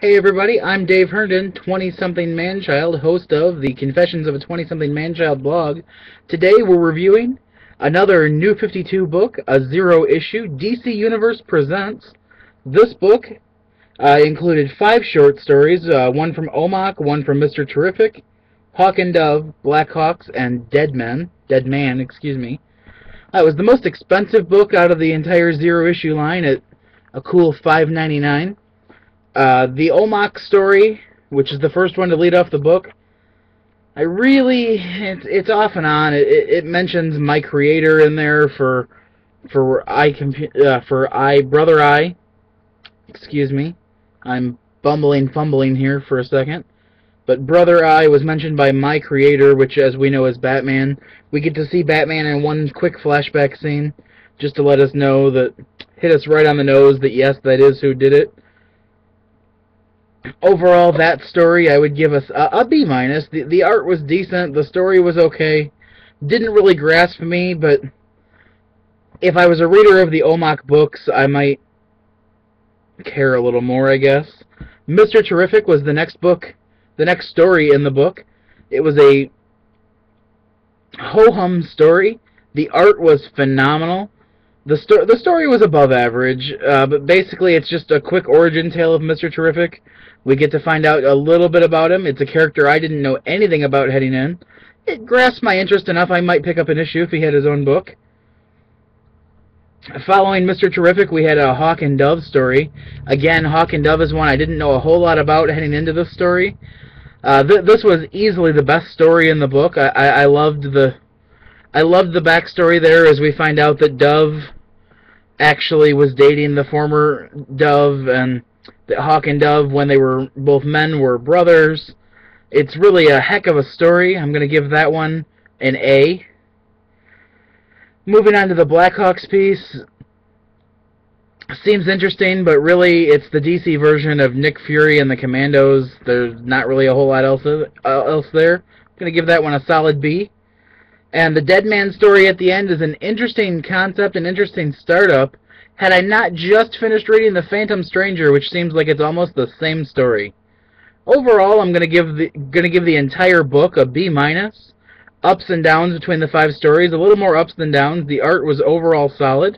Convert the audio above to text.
Hey everybody, I'm Dave Herndon, 20-something manchild, host of the Confessions of a 20-something manchild blog. Today we're reviewing another New 52 book, a zero-issue DC Universe Presents. This book included 5 short stories, one from Omok, one from Mr. Terrific, Hawk and Dove, Blackhawks, and Dead Man. It was the most expensive book out of the entire zero-issue line at a cool $5.99. The Omok story, which is the first one to lead off the book, it's off and on. It mentions my creator in there for Brother Eye. Excuse me, I'm fumbling here for a second. But Brother Eye was mentioned by my creator, which, as we know, is Batman. We get to see Batman in one quick flashback scene, just to let us know that, hit us right on the nose that yes, that is who did it. Overall, that story I would give us a B minus. The art was decent, the story was okay. Didn't really grasp me, but if I was a reader of the Omok books, I might care a little more, I guess. Mr. Terrific was the next story in the book. It was a ho-hum story. The art was phenomenal. The story was above average, but basically it's just a quick origin tale of Mr. Terrific. We get to find out a little bit about him. It's a character I didn't know anything about heading in. It grasped my interest enough I might pick up an issue if he had his own book. Following Mr. Terrific, we had a Hawk and Dove story. Again, Hawk and Dove is one I didn't know a whole lot about heading into this story. This was easily the best story in the book. I loved the backstory there as we find out that Dove actually was dating the former Dove, and that Hawk and Dove, when they were both men, were brothers. It's really a heck of a story. I'm going to give that one an A. Moving on to the Blackhawks piece. Seems interesting, but really it's the DC version of Nick Fury and the Commandos. There's not really a whole lot else there. I'm going to give that one a solid B. And the Dead Man story at the end is an interesting concept, an interesting startup. Had I not just finished reading The Phantom Stranger, which seems like it's almost the same story. Overall, I'm going to give the entire book a B minus. Ups and downs between the 5 stories, a little more ups than downs. The art was overall solid.